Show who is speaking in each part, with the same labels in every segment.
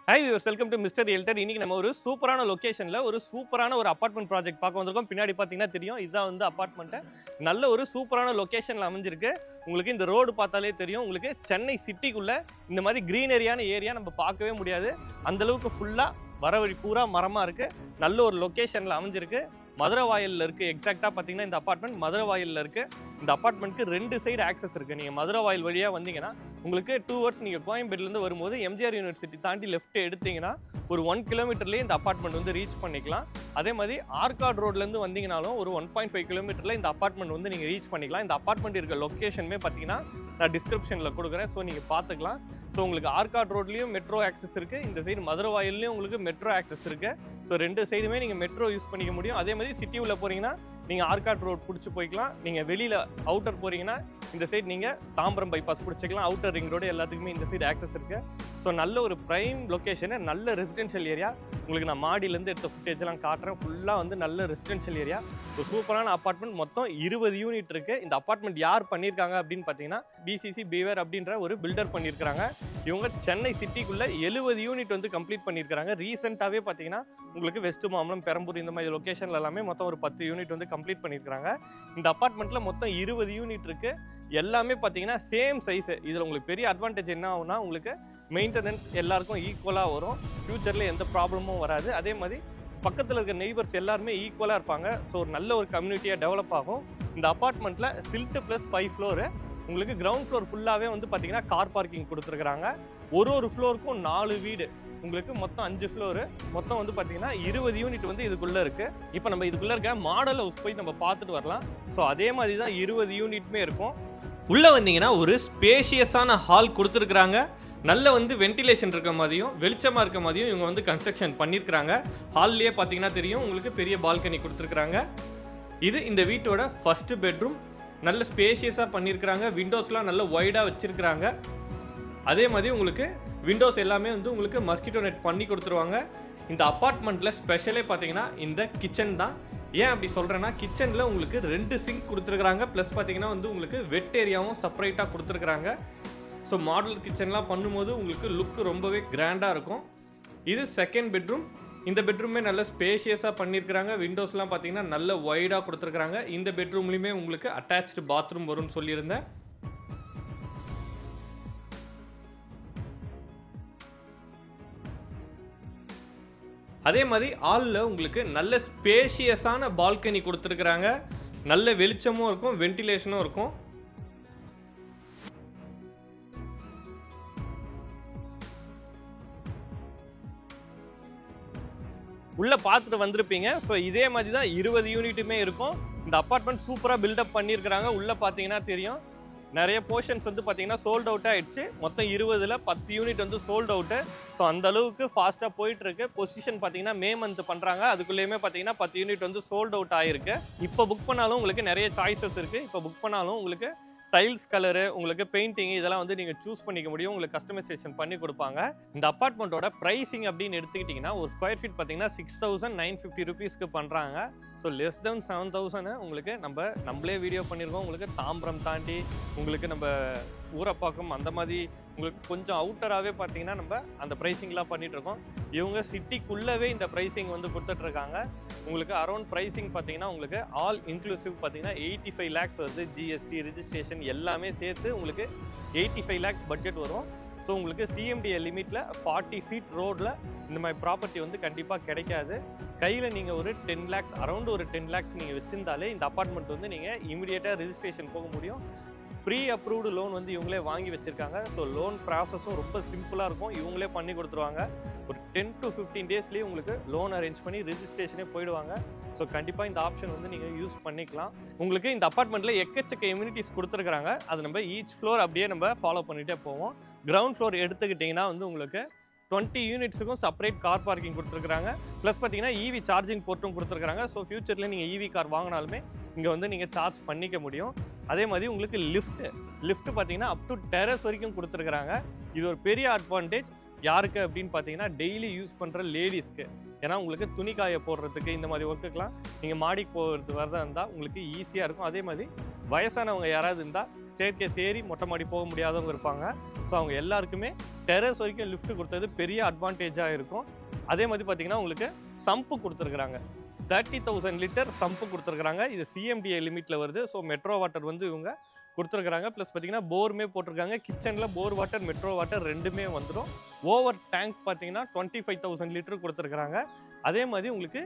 Speaker 1: Hi viewers, welcome to mister realtor. இன்னைக்கு நம்ம ஒரு சூப்பரான லொகேஷன்ல ஒரு சூப்பரான ஒரு அபார்ட்மெண்ட் ப்ராஜெக்ட் பார்க்க வந்திருக்கோம். பின்னாடி பார்த்தீங்கன்னா தெரியும், இதுதான் வந்து அபார்ட்மெண்ட். நல்ல ஒரு சூப்பரான லொகேஷன்ல அமைஞ்சிருக்கு. உங்களுக்கு இந்த ரோடு பார்த்தாலே தெரியும், உங்களுக்கு சென்னை சிட்டிக்குள்ள இந்த மாதிரி கிரீனரியான ஏரியா நம்ம பார்க்கவே முடியாது. அந்த அளவுக்கு ஃபுல்லா வர வழி பூரா மரமா இருக்கு. நல்ல ஒரு லொகேஷன்ல அமைஞ்சிருக்கு. மதுரை வாயில்ல இருக்கு. எக்ஸாக்டா பார்த்தீங்கன்னா இந்த அபார்ட்மெண்ட் மதுரை வாயில்ல இருக்கு. இந்த அபார்ட்மெண்ட்க்கு 2 சைடு ஆக்சஸ் இருக்கு. நீங்க மதுரை வாயில் வழியா வந்தீங்கன்னா உங்களுக்கு 2 ஹவர்ஸ் நீங்க கோயம்பேடுல இருந்து வரும்போது எம்ஜிஆர் யூனிவர்சிட்டி தாண்டி லெஃப்ட் எடுத்தீங்கன்னா ஒரு 1 கிலோமீட்டர்லயே இந்த அபார்ட்மெண்ட் வந்து ரீச் பண்ணிக்கலாம். அதே மாதிரி ஆர்காட் ரோட்ல இருந்து வந்தீங்கனாலும் ஒரு 1.5 கிலோமீட்டர்ல இந்த அபார்ட்மெண்ட் வந்து நீங்க ரீச் பண்ணிக்கலாம். இந்த அபார்ட்மெண்ட் இருக்க லொகேஷனுமே பார்த்தீங்கன்னா நான் டிஸ்கிரிப்ஷன்ல கொடுக்குறேன். ஸோ நீங்க பார்த்துக்கலாம். ஸோ உங்களுக்கு ஆர்காட் ரோட்லயும் மெட்ரோ ஆக்சஸ் இருக்கு. இந்த சைடு மதுரை வாயிலையும் உங்களுக்கு மெட்ரோ ஆக்சஸ் இருக்கு. ஸோ 2 சைடுமே நீங்க மெட்ரோ யூஸ் பண்ணிக்க முடியும். அதே மாதிரி சிட்டி உள்ள போறீங்கன்னா நீங்க ஆர்காட் ரோட் பிடிச்சி போய்க்கலாம். நீங்க வெளியில அவுட்டர் போறீங்கன்னா இந்த சைடு நீங்க தாம்பரம் பைபாஸ் பிடிச்சிக்கலாம். அவுட்டர் ரிங் ரோடு எல்லாத்துக்குமே இந்த சைடு ஆக்சஸ் இருக்கு. ஸோ நல்ல ஒரு பிரைம் லொகேஷனு, நல்ல ரெசிடென்ஷியல் ஏரியா. உங்களுக்கு நான் மாடியிலேருந்து எடுத்த ஃபுட்டேஜ் எல்லாம் காட்டுறேன். ஃபுல்லாக வந்து நல்ல ரெசிடென்ஷியல் ஏரியா. ஒரு சூப்பரான அபார்ட்மெண்ட். மொத்தம் 20 யூனிட் இருக்கு. இந்த அபார்ட்மெண்ட் யார் பண்ணியிருக்காங்க அப்படின்னு பார்த்தீங்கன்னா பிசிசி பீவர் அப்படின்ற ஒரு பில்டர் பண்ணியிருக்காங்க. இவங்க சென்னை சிட்டிக்குள்ள 70 யூனிட் வந்து கம்ப்ளீட் பண்ணியிருக்காங்க. ரீசெண்டாகவே பார்த்தீங்கன்னா உங்களுக்கு வெஸ்ட் மாம்பலம், பெரம்பூர் இந்த மாதிரி லொகேஷன்ல எல்லாமே மொத்தம் ஒரு 10 யூனிட் வந்து கம்ப்ளீட் பண்ணியிருக்காங்க. இந்த அபார்ட்மெண்ட்ல மொத்தம் 20 யூனிட் இருக்கு. எல்லாமே பார்த்தீங்கன்னா சேம் சைஸ். இதில் உங்களுக்கு பெரிய அட்வான்டேஜ் என்ன ஆகும்னா, உங்களுக்கு மெயின்டெனன்ஸ் எல்லாருக்கும் ஈக்குவலாக வரும். ஃபியூச்சரில் எந்த ப்ராப்ளமும் வராது. அதே மாதிரி பக்கத்தில் இருக்க நெய்பர்ஸ் எல்லாருமே ஈக்குவலாக இருப்பாங்க. ஸோ ஒரு நல்ல ஒரு கம்யூனிட்டியாக டெவலப் ஆகும். இந்த அபார்ட்மெண்ட்டில் சில்ட்டு ப்ளஸ் 5 ஃப்ளோரு. உங்களுக்கு கிரவுண்ட் ஃப்ளோர் ஃபுல்லாகவே வந்து பார்த்தீங்கன்னா கார் பார்க்கிங் கொடுத்துருக்குறாங்க. ஒரு ஃப்ளோருக்கும் 4 வீடு. உங்களுக்கு மொத்தம் 5 ஃப்ளோரு. மொத்தம் வந்து பார்த்தீங்கன்னா 20 யூனிட் வந்து இதுக்குள்ளே இருக்குது. இப்போ நம்ம இதுக்குள்ளே இருக்க மாடல் ஹவுஸ் போய் நம்ம பார்த்துட்டு வரலாம். ஸோ அதே மாதிரி தான் 20 யூனிட்மே இருக்கும்.
Speaker 2: உள்ளே வந்தீங்கன்னா ஒரு ஸ்பேஷியஸான ஹால் கொடுத்துருக்குறாங்க. நல்ல வந்து வென்டிலேஷன் இருக்க மாதிரியும் வெளிச்சமாக இருக்க மாதிரியும் இவங்க வந்து கன்ஸ்ட்ரக்ஷன் பண்ணியிருக்கிறாங்க. ஹால்லேயே பார்த்தீங்கன்னா தெரியும், உங்களுக்கு பெரிய பால்கனி கொடுத்துருக்குறாங்க. இது இந்த வீட்டோட ஃபர்ஸ்ட் பெட்ரூம். நல்ல ஸ்பேஷியஸாக பண்ணியிருக்கிறாங்க. விண்டோஸ்லாம் நல்ல வைடாக வச்சுருக்கிறாங்க. அதே மாதிரி உங்களுக்கு விண்டோஸ் எல்லாமே வந்து உங்களுக்கு மஸ்கிட்டோ நெட் பண்ணி கொடுத்துருவாங்க. இந்த அப்பார்ட்மெண்ட்டில் ஸ்பெஷலே பார்த்தீங்கன்னா இந்த கிச்சன் தான். ஏன் அப்படி சொல்கிறேன்னா, கிச்சனில் உங்களுக்கு 2 சிங்க் கொடுத்துருக்குறாங்க. ப்ளஸ் பார்த்தீங்கன்னா வந்து உங்களுக்கு வெட் ஏரியாவும் செப்பரேட்டாக கொடுத்துருக்குறாங்க. ஸோ மாடல் கிச்சன்லாம் பண்ணும்போது உங்களுக்கு லுக்கு ரொம்பவே கிராண்டாக இருக்கும். இது செகண்ட் பெட்ரூம். இந்த பெட்ரூமே நல்ல ஸ்பேஷியஸாக பண்ணியிருக்கிறாங்க. விண்டோஸ்லாம் பார்த்தீங்கன்னா நல்ல வைடாக கொடுத்துருக்குறாங்க. இந்த பெட்ரூம்லேயுமே உங்களுக்கு அட்டாச்டு பாத்ரூம் வரும்னு சொல்லியிருந்தேன். அதே மாதிரி ஹாலில் உங்களுக்கு நல்ல ஸ்பேஷியஸான பால்கனி கொடுத்துருக்குறாங்க. நல்ல வெளிச்சமும் இருக்கும், வென்டிலேஷனும் இருக்கும்.
Speaker 1: உள்ளே பார்த்துட்டு வந்திருப்பீங்க. ஸோ இதே மாதிரி தான் 20 யூனிட்டுமே இருக்கும். இந்த அப்பார்ட்மெண்ட் சூப்பராக பில்டப் பண்ணியிருக்கிறாங்க. உள்ளே பார்த்தீங்கன்னா தெரியும், நிறைய போர்ஷன்ஸ் வந்து பார்த்தீங்கன்னா சோல்ட் அவுட் ஆகிடுச்சு. மொத்தம் 20ல் 10 யூனிட் வந்து சோல்ட் அவுட்டு. ஸோ அந்த அளவுக்கு ஃபாஸ்ட்டாக போயிட்டுருக்கு. பொசிஷன் பார்த்தீங்கன்னா மே மந்த் பண்ணுறாங்க. அதுக்குள்ளேயுமே பார்த்தீங்கன்னா 10 யூனிட் வந்து சோல்ட் அவுட் ஆகிருக்கு. இப்போ புக் பண்ணாலும் உங்களுக்கு நிறைய சாய்ஸஸ் இருக்குது. இப்போ புக் பண்ணாலும் உங்களுக்கு டைல்ஸ் கலரு, உங்களுக்கு பெயிண்டிங் இதெல்லாம் வந்து நீங்கள் சூஸ் பண்ணிக்க முடியும். உங்களுக்கு கஸ்டமைசேஷன் பண்ணி கொடுப்பாங்க. இந்த அப்பார்ட்மெண்ட்டோட ப்ரைஸிங் அப்படின்னு எடுத்துக்கிட்டிங்கன்னா ஒரு ஸ்கொயர் ஃபீட் பார்த்தீங்கன்னா 6,950 ருபீஸ்க்கு பண்ணுறாங்க. ஸோ லெஸ் தென் 7,000 உங்களுக்கு நம்மளே வீடியோ பண்ணியிருக்கோம். உங்களுக்கு தாம்பரம் தாண்டி உங்களுக்கு நம்ம ஊரப்பாக்கம் அந்த மாதிரி உங்களுக்கு கொஞ்சம் அவுட்டராகவே பார்த்தீங்கன்னா நம்ம அந்த ப்ரைஸிங்லாம் பண்ணிகிட்ருக்கோம். இவங்க சிட்டிக்குள்ளவே இந்த ப்ரைஸிங் வந்து கொடுத்துட்ருக்காங்க. உங்களுக்கு அரௌண்ட் ப்ரைஸிங் பார்த்தீங்கன்னா உங்களுக்கு ஆல் இன்க்ளூசிவ் பார்த்தீங்கன்னா 85 லேக்ஸ் வருது. ஜிஎஸ்டி ரிஜிஸ்ட்ரேஷன் எல்லாமே சேர்த்து உங்களுக்கு 85 லேக்ஸ் பட்ஜெட் வரும். ஸோ உங்களுக்கு சிஎம்டிஏ லிமிட்டில் 40 ஃபீட் ரோடில் இந்த மாதிரி ப்ராப்பர்ட்டி வந்து கண்டிப்பாக கிடைக்காது. கையில் நீங்கள் ஒரு 10 லேக்ஸ் அரௌண்ட் ஒரு 10 லேக்ஸ் நீங்கள் வச்சுருந்தாலே இந்த அப்பார்ட்மெண்ட் வந்து நீங்கள் இமீடியட்டாக ரிஜிஸ்ட்ரேஷன் போக முடியும். ப்ரீ அப்ரூவ்டு லோன் வந்து இவங்களே வாங்கி வச்சுருக்காங்க. ஸோ லோன் ப்ராசஸும் ரொம்ப சிம்பிளாக இருக்கும். இவங்களே பண்ணி கொடுத்துருவாங்க. ஒரு 10 to 15 டேஸ்லேயே உங்களுக்கு லோன் அரேஞ்ச் பண்ணி ரிஜிஸ்ட்ரேஷனே போயிடுவாங்க. ஸோ கண்டிப்பாக இந்த ஆப்ஷன் வந்து நீங்கள் யூஸ் பண்ணிக்கலாம். உங்களுக்கு இந்த அப்பார்ட்மெண்ட்டில் எக்கச்சக்க இம்யூனிட்டிஸ் கொடுத்துருக்குறாங்க. அது நம்ம ஈச் ஃப்ளோர் அப்படியே நம்ம ஃபாலோ பண்ணிகிட்டே போவோம். கிரவுண்ட் ஃப்ளோர் எடுத்துக்கிட்டிங்கன்னா வந்து உங்களுக்கு 20 யூனிட்ஸுக்கும் செப்பரேட் கார் பார்க்கிங் கொடுத்துருக்குறாங்க. ப்ளஸ் பார்த்தீங்கன்னா இவி சார்ஜிங் போர்ட்டும் கொடுத்துருக்குறாங்க. ஸோ ஃபியூச்சரில் நீங்கள் இவி கார் வாங்கினாலுமே இங்கே வந்து நீங்கள் சார்ஜ் பண்ணிக்க முடியும். அதே மாதிரி உங்களுக்கு லிஃப்ட் பார்த்தீங்கன்னா அப் டு டெரஸ் வரைக்கும் கொடுத்துருக்குறாங்க. இது ஒரு பெரிய அட்வான்டேஜ். யாருக்கு அப்படின்னு பார்த்தீங்கன்னா டெய்லி யூஸ் பண்ணுற லேடிஸ்க்கு. ஏன்னா உங்களுக்கு துணி காய போடுறதுக்கு இந்த மாதிரி ஒர்க்குக்கெலாம் நீங்கள் மாடிக்கு போகிறது வரதா இருந்தால் உங்களுக்கு ஈஸியாக இருக்கும். அதே மாதிரி வயசானவங்க யாராவது இருந்தால் ஸ்டேர்கேஸ் ஏறி மொட்டை மாடி போக முடியாதவங்க இருப்பாங்க. ஸோ அவங்க எல்லாருக்குமே டெரஸ் வரைக்கும் லிஃப்ட் கொடுத்தது பெரிய அட்வான்டேஜாக இருக்கும். அதே மாதிரி பார்த்தீங்கன்னா உங்களுக்கு சம்பு கொடுத்துருக்குறாங்க. 30,000 லிட்டர் சம்பு கொடுத்துருக்குறாங்க. இது CMDA லிமிட்டில் வருது. ஸோ மெட்ரோ வாட்டர் வந்து இவங்க கொடுத்துருக்குறாங்க. ப்ளஸ் பார்த்தீங்கன்னா போருமே போட்டிருக்காங்க. கிச்சனில் போர் வாட்டர் மெட்ரோ வாட்டர் ரெண்டுமே வந்துடும். ஓவர் டேங்க் பார்த்தீங்கன்னா 25,000 லிட்டர் கொடுத்துருக்குறாங்க. அதே மாதிரி உங்களுக்கு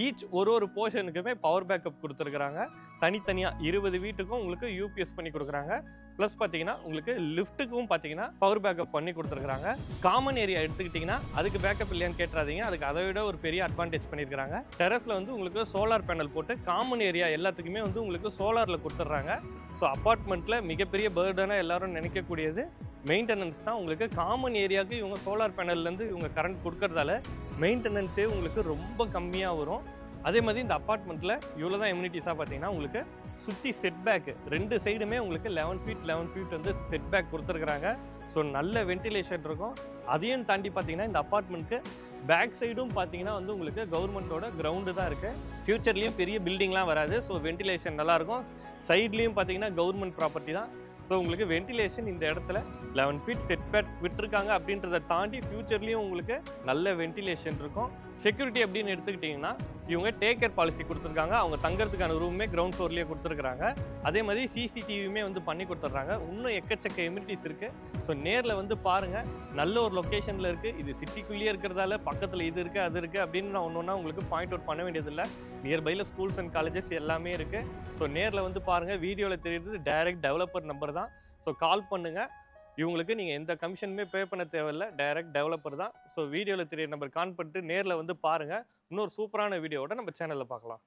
Speaker 1: ஈச் ஒரு போர்ஷனுக்குமே பவர் பேக்கப் கொடுத்துருக்குறாங்க. தனித்தனியாக 20 வீட்டுக்கும் உங்களுக்கு யூபிஎஸ் பண்ணி கொடுக்குறாங்க. ப்ளஸ் பார்த்தீங்கன்னா உங்களுக்கு லிஃப்ட்டுக்கும் பார்த்தீங்கன்னா பவர் பேக்கப் பண்ணி கொடுத்துருக்குறாங்க. காமன் ஏரியா எடுத்துக்கிட்டிங்கன்னா அதுக்கு பேக்கப் இல்லையான்னு கேட்டுறாதீங்க. அதுக்கு அதை விட ஒரு பெரிய அட்வான்டேஜ் பண்ணியிருக்காங்க. டெரஸில் வந்து உங்களுக்கு சோலார் பேனல் போட்டு காமன் ஏரியா எல்லாத்துக்குமே வந்து உங்களுக்கு சோலாரில் கொடுத்துட்றாங்க. ஸோ அப்பார்ட்மெண்ட்டில் மிகப்பெரிய பேர்டனாக எல்லாரும் நினைக்கக்கூடியது மெயின்டெனன்ஸ் தான். உங்களுக்கு காமன் ஏரியாவுக்கு இவங்க சோலார் பேனல்லேருந்து இவங்க கரண்ட் கொடுக்கறதால மெயின்டெனன்ஸே உங்களுக்கு ரொம்ப கம்மியாக வரும். அதே மாதிரி இந்த அப்பார்ட்மெண்ட்டில் இவ்வளோ தான் எம்யூனிட்டிஸாக பார்த்தீங்கன்னா உங்களுக்கு சுற்றி செட்பேக்கு 2 சைடுமே உங்களுக்கு 11 ஃபீட் வந்து செட்பேக் கொடுத்துருக்குறாங்க. ஸோ நல்ல வென்டிலேஷன் இருக்கும். அதையும் தாண்டி பார்த்தீங்கன்னா இந்த அப்பார்ட்மெண்ட்டுக்கு பேக் சைடும் பார்த்தீங்கன்னா வந்து உங்களுக்கு கவர்மெண்ட்டோட கிரவுண்டு தான் இருக்குது. ஃப்யூச்சர்லேயும் பெரிய பில்டிங்லாம் வராது. ஸோ வென்டிலேஷன் நல்லாயிருக்கும். சைட்லேயும் பார்த்தீங்கன்னா கவர்மெண்ட் ப்ராப்பர்ட்டி தான். ஸோ உங்களுக்கு வென்டிலேஷன் இந்த இடத்துல 11 ஃபீட் செட்பேக் விட்டுருக்காங்க. அப்படின்றத தாண்டி ஃபியூச்சர்லேயும் உங்களுக்கு நல்ல வென்டிலேஷன் இருக்கும். செக்யூரிட்டி அப்படின்னு எடுத்துக்கிட்டிங்கன்னா இவங்க டேக் கேர் பாலிசி கொடுத்துருக்காங்க. அவங்க தங்கறதுக்கான ரூமே கிரவுண்ட் ஃப்ளோர்லேயே கொடுத்துருக்காங்க. அதே மாதிரி சிசிடிவியுமே வந்து பண்ணி கொடுத்துட்றாங்க. இன்னும் எக்கச்சக்க எம்யூனிட்டிஸ் இருக்குது. ஸோ நேரில் வந்து பாருங்கள். நல்ல ஒரு லொக்கேஷனில் இருக்குது. இது சிட்டிக்குள்ளேயே இருக்கிறதால பக்கத்தில் இது இருக்குது அது இருக்குது அப்படின்னு நான் ஒன்று உங்களுக்கு பாயிண்ட் அவுட் பண்ண வேண்டியதில்லை. நியர்பையில் ஸ்கூல்ஸ் அண்ட் காலேஜஸ் எல்லாமே இருக்குது. ஸோ நேரில் வந்து பாருங்கள். வீடியோவில் தெரியுறது டைரக்ட் டெவலப்பர் நம்பர் தான். ஸோ கால் பண்ணுங்கள். இவங்களுக்கு நீங்கள் எந்த கமிஷனுமே பே பண்ண தேவையில்லை. டைரக்ட் டெவலப்பர் தான். ஸோ வீடியோவில் தெரிய நம்பர் கால் பண்ணிட்டு நேரில் வந்து பாருங்கள். இன்னொரு சூப்பரான வீடியோவோட நம்ம சேனலில் பார்க்கலாம்.